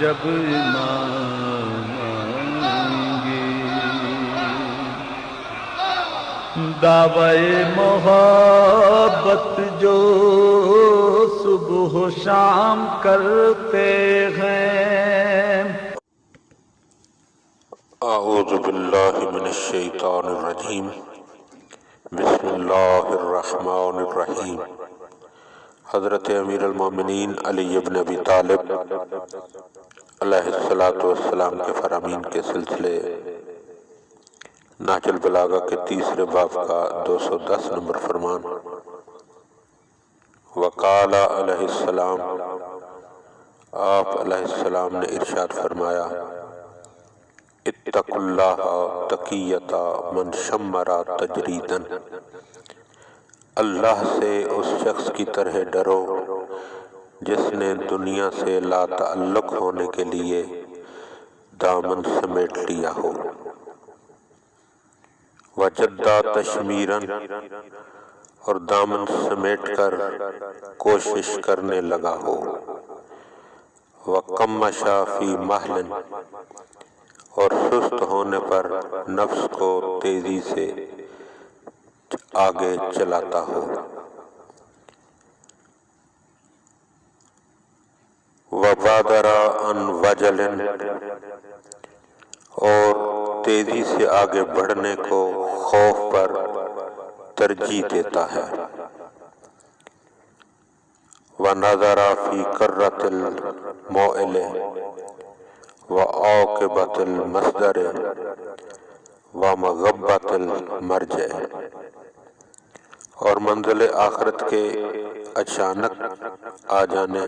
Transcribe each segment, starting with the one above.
جب امام آئیں گے، دعوی محبت جو صبح و شام کرتے ہیں۔ اعوذ باللہ من الشیطان الرجیم، بسم اللہ الرحمن الرحیم۔ حضرت امیر المومنین علی بن ابی طالب علیہ السلام کے فرامین کے سلسلے نہج البلاغہ کے تیسرے باب کا 210 نمبر فرمان۔ وقال علیہ السلام، آپ علیہ السلام نے ارشاد فرمایا، اتقوا اللہ تقیۃ من شمر تجریداً، اللہ سے اس شخص کی طرح ڈرو جس نے دنیا سے لا تعلق ہونے کے لیے دامن سمیٹ لیا ہو، وجدہ تشمیراً، اور دامن سمیٹ کر کوشش کرنے لگا ہو، وقمشا فی محل، اور سست ہونے پر نفس کو تیزی سے آگے چلاتا ہو، وبادر عن وجل، اور تیزی سے آگے بڑھنے کو خوف پر ترجیح دیتا ہے، ونظر فی کرۃ الموئل وعاقبۃ المصدر ومغبۃ المرجع، اور منزل آخرت کے اچانک آ جانے،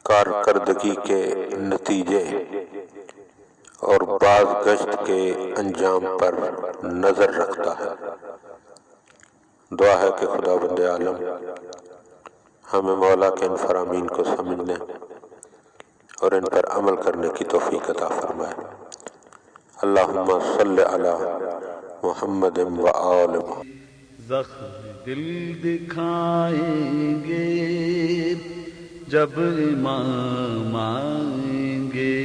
کارکردگی کے نتیجے اور باز گشت کے انجام پر نظر رکھتا ہے۔ دعا ہے کہ خداوند عالم ہمیں مولا کے ان فرامین کو سمجھنے اور ان پر عمل کرنے کی توفیق عطا فرمائے۔ اللہم صلی علی محمد و آل محمد۔ زخم دل دکھائیں گے جب امام آئیں گے،